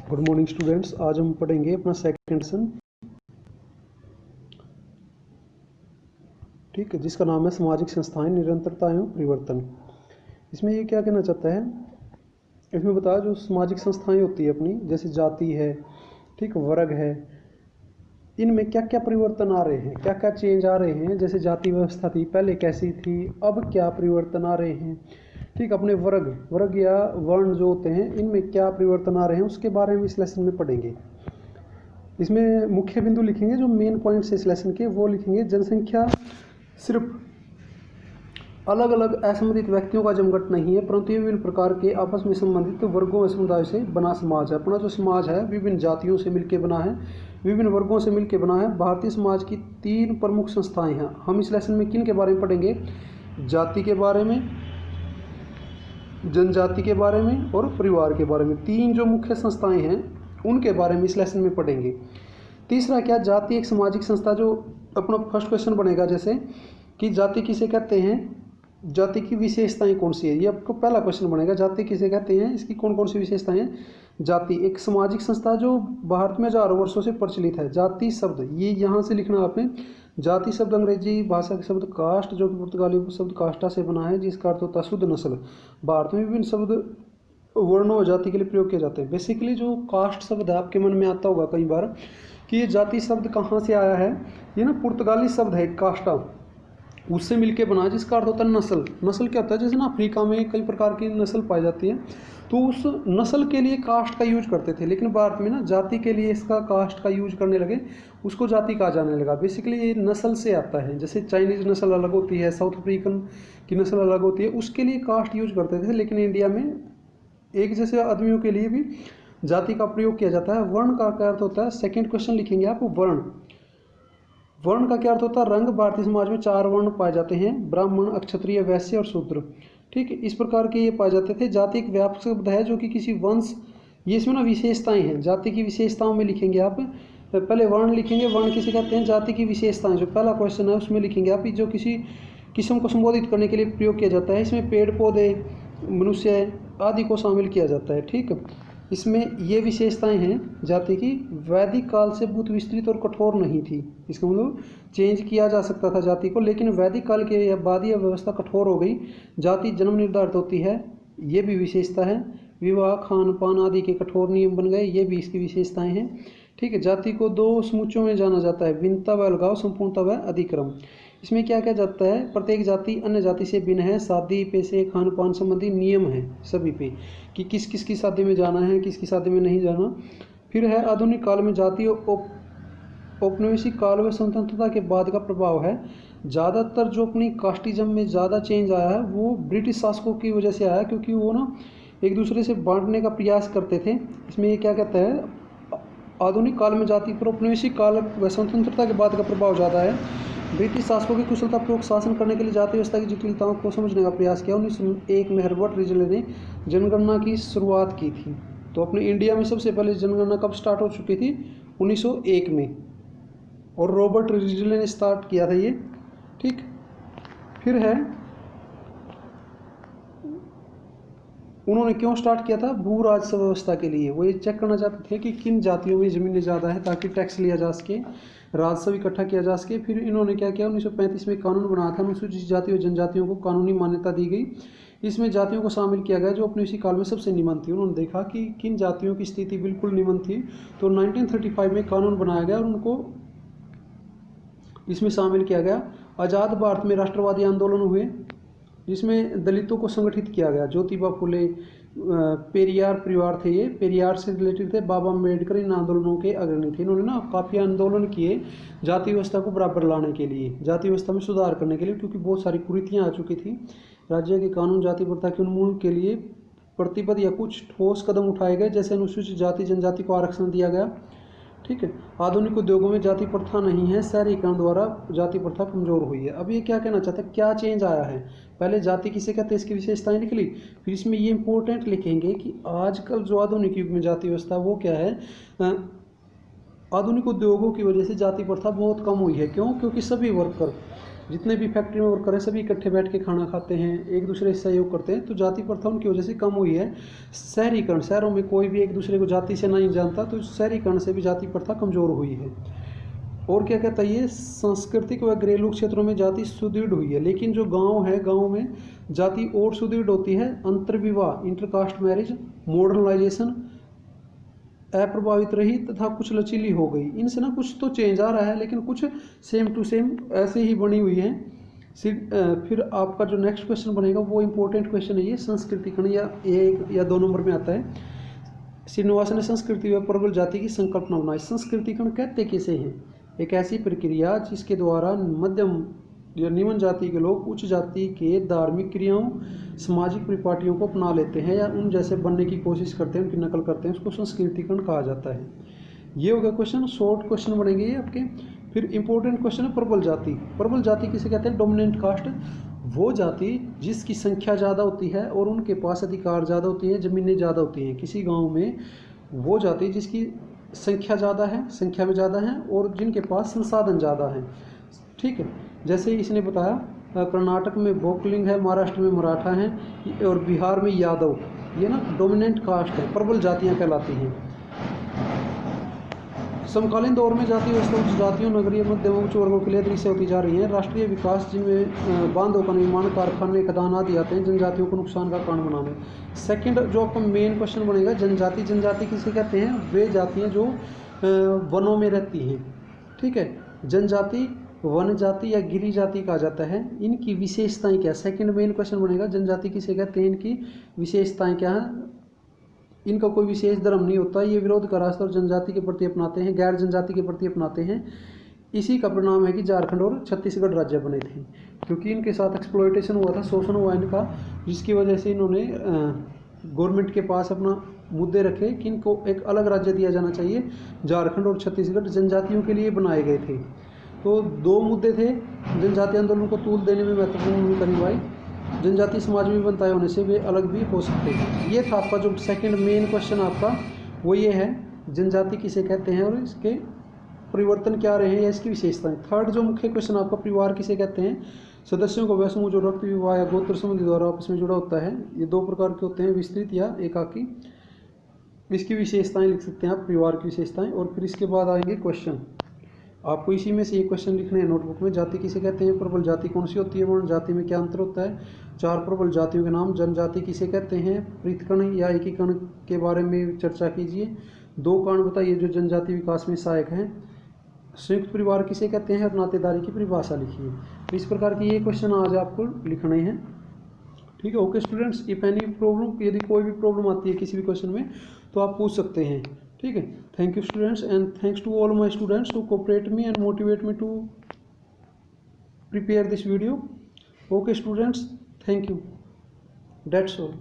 Good morning students. आज हम पढ़ेंगे अपना सेकंड लेसन, ठीक है, जिसका नाम है सामाजिक संस्थाएं, निरंतरता एवं परिवर्तन। इसमें ये क्या कहना चाहता है, इसमें बताया जो सामाजिक संस्थाएं होती है अपनी, जैसे जाति है, ठीक, वर्ग है, इनमें क्या क्या परिवर्तन आ रहे हैं, क्या क्या चेंज आ रहे हैं। जैसे जाति व्यवस्था थी पहले कैसी थी, अब क्या परिवर्तन आ रहे हैं, ठीक। अपने वर्ग या वर्ण जो होते हैं इनमें क्या परिवर्तन आ रहे हैं, उसके बारे में इस लेसन में पढ़ेंगे। इसमें मुख्य बिंदु लिखेंगे, जो मेन पॉइंट्स है इस लेसन के वो लिखेंगे। जनसंख्या सिर्फ अलग अलग असंबंधित व्यक्तियों का जमघट नहीं है, परंतु ये विभिन्न प्रकार के आपस में संबंधित वर्गों और समुदायों से बना समाज है। अपना जो समाज है विभिन्न जातियों से मिलकर बना है, विभिन्न वर्गों से मिलकर बना है। भारतीय समाज की 3 प्रमुख संस्थाएं हैं। हम इस लेसन में किन के बारे में पढ़ेंगे, जाति के बारे में, जनजाति के बारे में और परिवार के बारे में। 3 जो मुख्य संस्थाएं हैं उनके बारे में इस लेसन में पढ़ेंगे। तीसरा क्या, जाति एक सामाजिक संस्था, जो अपना फर्स्ट क्वेश्चन बनेगा जैसे कि जाति किसे कहते हैं, जाति की विशेषताएं कौन सी है, ये आपको पहला क्वेश्चन बनेगा। जाति किसे कहते हैं, इसकी कौन कौन सी विशेषताएं हैं। जाति एक सामाजिक संस्था जो भारत में हजारों वर्षों से प्रचलित है। जाति शब्द ये यहाँ से लिखना आपने। जाति शब्द अंग्रेजी भाषा के शब्द कास्ट, जो कि पुर्तगाली शब्द कास्टा से बना है, जिसका अर्थ होता है शुद्ध नस्ल। भारत में विभिन्न शब्द वर्णों और जाति के लिए प्रयोग किए जाते हैं। बेसिकली जो कास्ट शब्द है, आपके मन में आता होगा कई बार कि ये जाति शब्द कहाँ से आया है। ये ना पुर्तगाली शब्द है कास्टा, उससे मिलके बना, जिसका अर्थ होता है नस्ल। नस्ल क्या होता है, जैसे ना अफ्रीका में कई प्रकार की नस्ल पाई जाती है, तो उस नस्ल के लिए कास्ट का यूज करते थे। लेकिन भारत में ना जाति के लिए इसका कास्ट का यूज करने लगे, उसको जाति कहा जाने लगा। बेसिकली ये नस्ल से आता है। जैसे चाइनीज नस्ल अलग होती है, साउथ अफ्रीकन की नस्ल अलग होती है, उसके लिए कास्ट यूज करते थे। लेकिन इंडिया में एक जैसे आदमियों के लिए भी जाति का प्रयोग किया जाता है। वर्ण का क्या अर्थ होता है, सेकंड क्वेश्चन लिखेंगे आप। वर्ण का क्या अर्थ होता है, रंग। भारतीय समाज में 4 वर्ण पाए जाते हैं, ब्राह्मण, क्षत्रिय, वैश्य और शूद्र, ठीक है, इस प्रकार के ये पाए जाते थे। जाति एक व्यापक शब्द है जो कि किसी वंश, ये इसमें ना विशेषताएं हैं, जाति की विशेषताओं में लिखेंगे आप। पहले वर्ण लिखेंगे, वर्ण किसे कहते हैं, जाति की विशेषताएं, जो पहला क्वेश्चन है उसमें लिखेंगे आप, जो किसी किस्म को संबोधित करने के लिए प्रयोग किया जाता है। इसमें पेड़ पौधे, मनुष्य आदि को शामिल किया जाता है, ठीक। इसमें ये विशेषताएं हैं जाति की। वैदिक काल से बहुत विस्तृत और कठोर नहीं थी, इसका मतलब चेंज किया जा सकता था जाति को, लेकिन वैदिक काल के बाद यह व्यवस्था कठोर हो गई। जाति जन्म निर्धारित होती है, ये भी विशेषता है। विवाह, खान पान आदि के कठोर नियम बन गए, ये भी इसकी विशेषताएं हैं, ठीक है। जाति को 2 समुच्चयों में जाना जाता है, भिन्नता व अलगाव, संपूर्णता व अधिक्रम। इसमें क्या क्या जाता है, प्रत्येक जाति अन्य जाति से भिन्न है। शादी, पैसे, खान पान संबंधी नियम है सभी पे, कि किस किस की शादी में जाना है, किस की शादी में नहीं जाना। फिर है आधुनिक काल में जाति औपनिवेशिक काल व स्वतंत्रता के बाद का प्रभाव है। ज़्यादातर जो अपनी कास्टिज्म में ज़्यादा चेंज आया है वो ब्रिटिश शासकों की वजह से आया, क्योंकि वो ना एक दूसरे से बांटने का प्रयास करते थे। इसमें ये क्या कहता है, आधुनिक काल में जाति पर औपनिवेशिक काल व स्वतंत्रता के बाद का प्रभाव ज़्यादा है। ब्रिटिश शासकों की कुशलतापूर्वक शासन करने के लिए जाति व्यवस्था की जटिलताओं को समझने का प्रयास किया। 1901 में हर्बर्ट रिजले ने जनगणना की शुरुआत की थी। तो अपने इंडिया में सबसे पहले जनगणना कब स्टार्ट हो चुकी थी, 1901 में, और रॉबर्ट रिजले ने स्टार्ट किया था ये, ठीक। फिर है उन्होंने क्यों स्टार्ट किया था, भू राजस्व व्यवस्था के लिए। वो ये चेक करना चाहते थे कि किन जातियों में ज़मीनें ज़्यादा है, ताकि टैक्स लिया जा सके, राजस्व इकट्ठा किया जा सके। फिर इन्होंने क्या किया, 1935 में कानून बनाया था। अनुसूचित जाति और जनजातियों को कानूनी मान्यता दी गई। इसमें जातियों को शामिल किया गया जो अपने उसी काल में सबसे निम्न थी। उन्होंने देखा कि किन जातियों की स्थिति बिल्कुल निम्न थी, तो 1935 में कानून बनाया गया और उनको इसमें शामिल किया गया। आज़ाद भारत में राष्ट्रवादी आंदोलन हुए, जिसमें दलितों को संगठित किया गया। ज्योतिबा फुले, पेरियार परिवार थे, ये पेरियार से रिलेटेड थे। बाबा अम्बेडकर इन आंदोलनों के अग्रणी थे। इन्होंने ना काफ़ी आंदोलन किए जाति व्यवस्था को बराबर लाने के लिए, जाति व्यवस्था में सुधार करने के लिए, क्योंकि बहुत सारी कुरीतियाँ आ चुकी थी। राज्य के कानून जाति प्रथा के उन्मूलन के लिए प्रतिबद्ध या कुछ ठोस कदम उठाए गए, जैसे अनुसूचित जाति जनजाति को आरक्षण दिया गया, ठीक है। आधुनिक उद्योगों में जाति प्रथा नहीं है, शहरीकरण द्वारा जाति प्रथा कमजोर हुई है। अब ये क्या कहना चाहता है, क्या चेंज आया है। पहले जाति किसे कहते हैं, इसकी विशेषताएं लिख ली। फिर इसमें ये इंपॉर्टेंट लिखेंगे कि आजकल जो आधुनिक युग में जाति व्यवस्था वो क्या है। आधुनिक उद्योगों की वजह से जाति प्रथा बहुत कम हुई है। क्यों, क्योंकि सभी वर्कर जितने भी फैक्ट्री में वर्कर हैं सभी इकट्ठे बैठ के खाना खाते हैं, एक दूसरे से सहयोग करते हैं, तो जाति प्रथा उनकी वजह से कम हुई है। शहरीकरण, शहरों में कोई भी एक दूसरे को जाति से नहीं जानता, तो शहरीकरण से भी जाति प्रथा कमज़ोर हुई है। और क्या कहता है ये, सांस्कृतिक व घरेलू क्षेत्रों में जाति सुदृढ़ हुई है, लेकिन जो गांव है, गांव में जाति और सुदृढ़ होती है। अंतर्विवाह, इंटरकास्ट मैरिज, मॉडर्नाइजेशन अप्रभावित रही तथा कुछ लचीली हो गई। इनसे ना कुछ तो चेंज आ रहा है, लेकिन कुछ सेम टू सेम ऐसे ही बनी हुई है। फिर आपका जो नेक्स्ट क्वेश्चन बनेगा वो इम्पोर्टेंट क्वेश्चन है ये, संस्कृतिकरण, या 1 या 2 नंबर में आता है। श्रीनिवासन ने संस्कृति व प्रबल जाति की संकल्पना बनाई। संस्कृतिकरण कहते किसे हैं? एक ऐसी प्रक्रिया जिसके द्वारा मध्यम या निम्न जाति के लोग उच्च जाति के धार्मिक क्रियाओं, सामाजिक परिपाटियों को अपना लेते हैं या उन जैसे बनने की कोशिश करते हैं, उनकी नकल करते हैं, उसको संस्कृतिकरण कहा जाता है। ये हो गया क्वेश्चन, शॉर्ट क्वेश्चन बनेंगे ये आपके। फिर इंपॉर्टेंट क्वेश्चन है प्रबल जाति। प्रबल जाति किसे कहते हैं? डोमिनेंट कास्ट, वो जाति जिसकी संख्या ज़्यादा होती है और उनके पास अधिकार ज़्यादा होती है, ज़मीनें ज़्यादा होती हैं। किसी गाँव में वो जाति जिसकी संख्या ज़्यादा है, संख्या में ज़्यादा है, और जिनके पास संसाधन ज़्यादा है। ठीक है, जैसे इसने बताया कर्नाटक में भोकलिंग है, महाराष्ट्र में मराठा है और बिहार में यादव। ये ना डोमिनेंट कास्ट है, प्रबल जातियाँ कहलाती हैं। समकालीन दौर में जाति व्यवस्था उच्च जातियों, नगरीय, मध्यम उच्च वर्गों के लिए दृश्य होती जा रही है। राष्ट्रीय विकास जिनमें बांधों का निर्माण, कारखाने, खदान आदि आते हैं, जनजातियों को नुकसान का कारण बनाने। सेकंड जो आपका मेन क्वेश्चन बनेगा, जनजाति। जनजाति किसे कहते हैं? वे जातियाँ जो वनों में रहती हैं। ठीक है, जनजाति वन जाति या गिरी जाति कहा जाता है। इनकी विशेषताएं क्या? सेकंड मेन क्वेश्चन बनेगा, जनजाति किसे कहते हैं, इनकी विशेषताएं क्या है? इनका कोई विशेष धर्म नहीं होता, ये विरोध का रास्ता और जनजाति के प्रति अपनाते हैं, गैर जनजाति के प्रति अपनाते हैं। इसी का परिणाम है कि झारखंड और छत्तीसगढ़ राज्य बने थे, क्योंकि इनके साथ एक्सप्लॉयटेशन हुआ था, शोषण हुआ इनका, जिसकी वजह से इन्होंने गवर्नमेंट के पास अपना मुद्दे रखे कि इनको एक अलग राज्य दिया जाना चाहिए। झारखंड और छत्तीसगढ़ जनजातियों के लिए बनाए गए थे। तो 2 मुद्दे थे, जनजाति आंदोलन को तूल देने में महत्वपूर्ण भूमिका निभाई, जनजाति समाज में बनताए होने से वे अलग भी हो सकते हैं। ये था आपका जो सेकंड मेन क्वेश्चन आपका, वो ये है जनजाति किसे कहते हैं और इसके परिवर्तन क्या रहे हैं या इसकी विशेषताएं। थर्ड जो मुख्य क्वेश्चन आपका, परिवार किसे कहते हैं? सदस्यों का वह समूह जो रक्त, विवाह या गोत्र संबंधी द्वारा आपस में जुड़ा होता है। ये 2 प्रकार के होते हैं, विस्तृत या एकाकी। इसकी विशेषताएं लिख सकते हैं आप, परिवार की विशेषताएं। और फिर इसके बाद आएंगे क्वेश्चन, आपको इसी में से ये क्वेश्चन लिखने हैं नोटबुक में। जाति किसे कहते हैं? प्रबल जाति कौन सी होती है? वर्ण जाति में क्या अंतर होता है? 4 प्रबल जातियों के नाम। जनजाति किसे कहते हैं? पृथककरण या एकीकरण के बारे में चर्चा कीजिए। 2 कारण बताइए जो जनजाति विकास में सहायक हैं। संयुक्त परिवार किसे कहते हैं? और नातेदारी की परिभाषा लिखिए। तो इस प्रकार के ये क्वेश्चन आज आपको लिखने हैं। ठीक है, okay students, if any problem, यदि कोई भी प्रॉब्लम आती है किसी भी क्वेश्चन में तो आप पूछ सकते हैं। ठीक है, thank you students, and thanks to all my students who cooperate me and motivate me to prepare this video. Okay students, thank you, that's all.